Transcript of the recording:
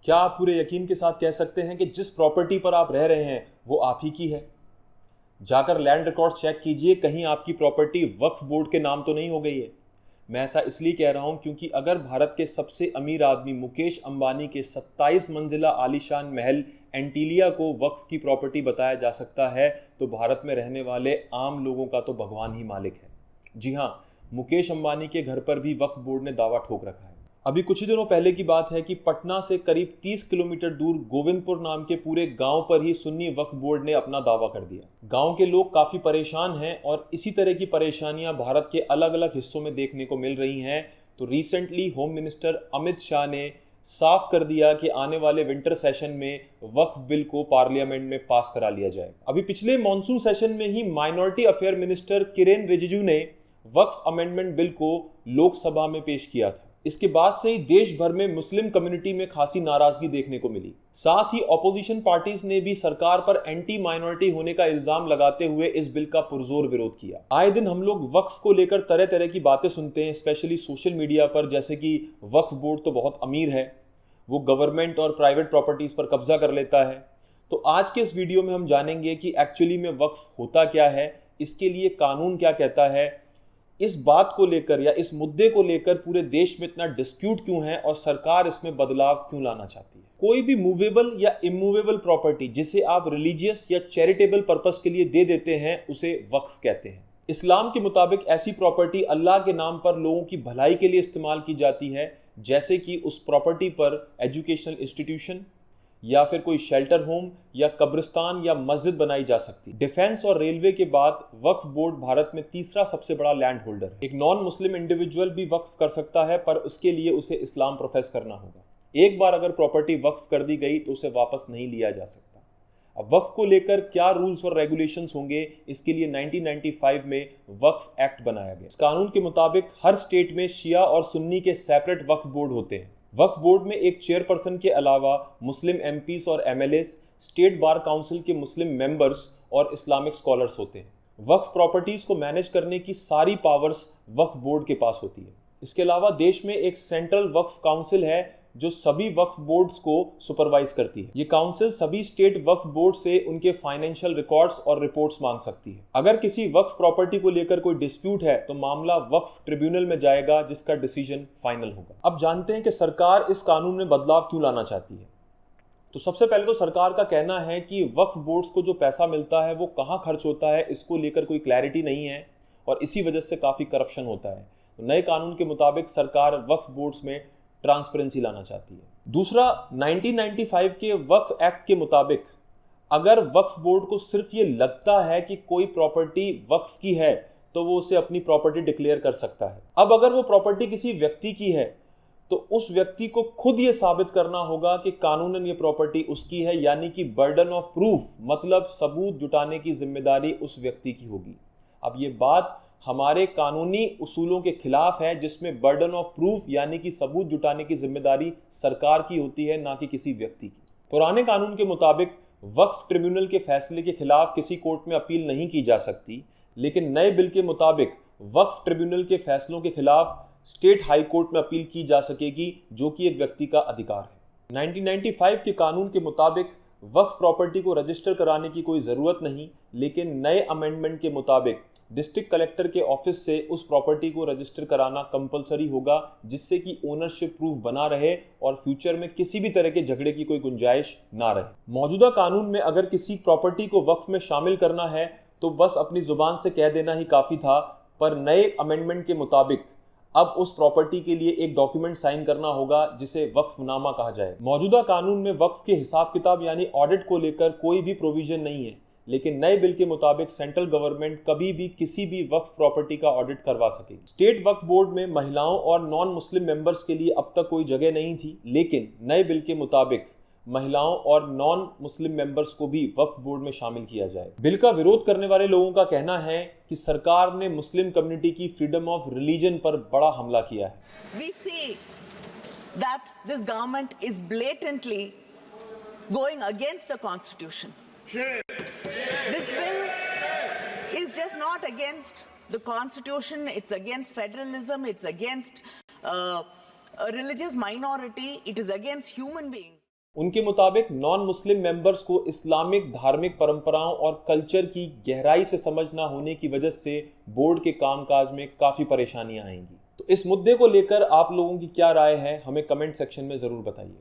क्या आप पूरे यकीन के साथ कह सकते हैं कि जिस प्रॉपर्टी पर आप रह रहे हैं वो आप ही की है? जाकर लैंड रिकॉर्ड चेक कीजिए, कहीं आपकी प्रॉपर्टी वक्फ बोर्ड के नाम तो नहीं हो गई है। मैं ऐसा इसलिए कह रहा हूं क्योंकि अगर भारत के सबसे अमीर आदमी मुकेश अंबानी के 27 मंजिला आलीशान महल एंटीलिया को वक्फ की प्रॉपर्टी बताया जा सकता है, तो भारत में रहने वाले आम लोगों का तो भगवान ही मालिक है। जी हां, मुकेश अंबानी के घर पर भी वक्फ बोर्ड ने दावा ठोक रखा है। अभी कुछ ही दिनों पहले की बात है कि पटना से करीब 30 किलोमीटर दूर गोविंदपुर नाम के पूरे गांव पर ही सुन्नी वक्फ बोर्ड ने अपना दावा कर दिया। गांव के लोग काफी परेशान हैं और इसी तरह की परेशानियां भारत के अलग अलग हिस्सों में देखने को मिल रही हैं। तो recently home minister Amit Shah ने साफ कर दिया कि आने वाले विंटर सेशन में वक्फ बिल को पार्लियामेंट में पास करा लिया जाएगा। अभी पिछले मॉनसून सेशन में ही minority affair minister Kiren Rijiju ने वक्फ अमेंडमेंट बिल को लोकसभा में पेश किया था। इसके बाद से ही देश भर में मुस्लिम कम्युनिटी में खासी नाराजगी देखने को मिली। साथ ही ऑपोजिशन पार्टीज ने भी सरकार पर एंटी माइनॉरिटी होने का इल्जाम लगाते हुए इस बिल का पुरजोर विरोध किया। आए दिन हम लोग वक्फ को लेकर तरह तरह की बातें सुनते हैं, स्पेशली सोशल मीडिया पर, जैसे कि वक्फ बोर्ड तो बहुत अमीर है, वो गवर्नमेंट और प्राइवेट प्रॉपर्टीज पर कब्जा कर लेता है। तो आज के इस वीडियो में हम जानेंगे कि एक्चुअली में वक्फ होता क्या है, इसके लिए कानून क्या कहता है, इस बात को लेकर या इस मुद्दे को लेकर पूरे देश में इतना डिस्प्यूट क्यों है और सरकार इसमें बदलाव क्यों लाना चाहती है। कोई भी मूवेबल या इमूवेबल प्रॉपर्टी जिसे आप रिलीजियस या चैरिटेबल पर्पस के लिए दे देते हैं उसे वक्फ कहते हैं। इस्लाम के मुताबिक ऐसी प्रॉपर्टी अल्लाह के नाम पर लोगों की भलाई के लिए इस्तेमाल की जाती है, जैसे कि उस प्रॉपर्टी पर एजुकेशनल इंस्टीट्यूशन या फिर कोई शेल्टर होम या कब्रिस्तान या मस्जिद बनाई जा सकती। डिफेंस और रेलवे के बाद वक्फ बोर्ड भारत में तीसरा सबसे बड़ा लैंड होल्डर है। एक नॉन मुस्लिम इंडिविजुअल भी वक्फ कर सकता है, पर उसके लिए उसे इस्लाम प्रोफेस करना होगा। एक बार अगर प्रॉपर्टी वक्फ कर दी गई तो उसे वापस नहीं लिया जा सकता। अब वक्फ को लेकर क्या रूल्स और रेगुलेशंस होंगे, इसके लिए 1995 में वक्फ एक्ट बनाया गया। इस कानून के मुताबिक हर स्टेट में शिया और सुन्नी के सेपरेट वक्फ बोर्ड होते हैं। वक्फ बोर्ड में एक चेयरपर्सन के अलावा मुस्लिम एमपीज और एमएलएस, स्टेट बार काउंसिल के मुस्लिम मेंबर्स और इस्लामिक स्कॉलर्स होते हैं। वक्फ प्रॉपर्टीज को मैनेज करने की सारी पावर्स वक्फ बोर्ड के पास होती है। इसके अलावा देश में एक सेंट्रल वक्फ काउंसिल है जो सभी वक्फ बोर्ड्स को सुपरवाइज करती है। ये काउंसिल सभी स्टेट वक्फ बोर्ड से उनके फाइनेंशियल रिकॉर्ड्स और रिपोर्ट्स मांग सकती है। अगर किसी वक्फ प्रॉपर्टी को लेकर कोई डिस्प्यूट है तो मामला वक्फ ट्रिब्यूनल में जाएगा, जिसका डिसीजन फाइनल होगा। अब जानते हैं कि सरकार इस कानून में बदलाव क्यों लाना चाहती है। तो सबसे पहले तो सरकार का कहना है कि वक्फ बोर्ड्स को जो पैसा मिलता है वो कहाँ खर्च होता है, इसको लेकर कोई क्लैरिटी नहीं है और इसी वजह से काफी करप्शन होता है। तो नए कानून के मुताबिक सरकार वक्फ बोर्ड्स में ट्रांसपेरेंसी लाना चाहती है। दूसरा, 1995 के वक्फ एक्ट के मुताबिक अगर वक्फ बोर्ड को सिर्फ ये लगता है कि कोई प्रॉपर्टी वक्फ की है तो वो उसे अपनी प्रॉपर्टी डिक्लेयर कर सकता है। अब अगर वो प्रॉपर्टी किसी व्यक्ति की है तो उस व्यक्ति को खुद ये साबित करना होगा कि कानूनन ये प्रॉपर्टी उसकी है, यानी कि बर्डन ऑफ प्रूफ, मतलब सबूत जुटाने की जिम्मेदारी उस व्यक्ति की होगी। अब ये बात हमारे कानूनी उसूलों के खिलाफ है, जिसमें बर्डन ऑफ प्रूफ यानी कि सबूत जुटाने की जिम्मेदारी सरकार की होती है, ना कि किसी व्यक्ति की। पुराने कानून के मुताबिक वक्फ ट्रिब्यूनल के फैसले के खिलाफ किसी कोर्ट में अपील नहीं की जा सकती, लेकिन नए बिल के मुताबिक वक्फ ट्रिब्यूनल के फैसलों के खिलाफ स्टेट हाई कोर्ट में अपील की जा सकेगी, जो कि एक व्यक्ति का अधिकार है। 1995 के कानून के मुताबिक वक्फ प्रॉपर्टी को रजिस्टर कराने की कोई ज़रूरत नहीं, लेकिन नए अमेंडमेंट के मुताबिक डिस्ट्रिक्ट कलेक्टर के ऑफिस से उस प्रॉपर्टी को रजिस्टर कराना कंपलसरी होगा, जिससे कि ओनरशिप प्रूफ बना रहे और फ्यूचर में किसी भी तरह के झगड़े की कोई गुंजाइश ना रहे। मौजूदा कानून में अगर किसी प्रॉपर्टी को वक्फ में शामिल करना है तो बस अपनी जुबान से कह देना ही काफ़ी था, पर नए अमेंडमेंट के मुताबिक अब उस प्रॉपर्टी के लिए एक डॉक्यूमेंट साइन करना होगा जिसे वक्फनामा कहा जाए। मौजूदा कानून में वक्फ के हिसाब किताब यानी ऑडिट को लेकर कोई भी प्रोविजन नहीं है, लेकिन नए बिल के मुताबिक सेंट्रल गवर्नमेंट कभी भी किसी भी वक्फ प्रॉपर्टी का ऑडिट करवा सकेगी। स्टेट वक्फ बोर्ड में महिलाओं और नॉन मुस्लिम मेंबर्स के लिए अब तक कोई जगह नहीं थी, लेकिन नए बिल के मुताबिक महिलाओं और नॉन मुस्लिम मेंबर्स को भी वक्फ बोर्ड में शामिल किया जाए। बिल का विरोध करने वाले लोगों का कहना है कि सरकार ने मुस्लिम कम्युनिटी की फ्रीडम ऑफ रिलीजन पर बड़ा हमला किया है। We see that this government is blatantly going against the constitution. This bill is just not against the constitution, it's against federalism, it's against a religious minority, it is against human beings. उनके मुताबिक non Muslim members को Islamic धार्मिक परंपराओं और culture की गहराई से समझ ना होने की वजह से बोर्ड के कामकाज में काफ़ी परेशानियां आएंगी। तो इस मुद्दे को लेकर आप लोगों की क्या राय है, हमें कमेंट सेक्शन में ज़रूर बताइए।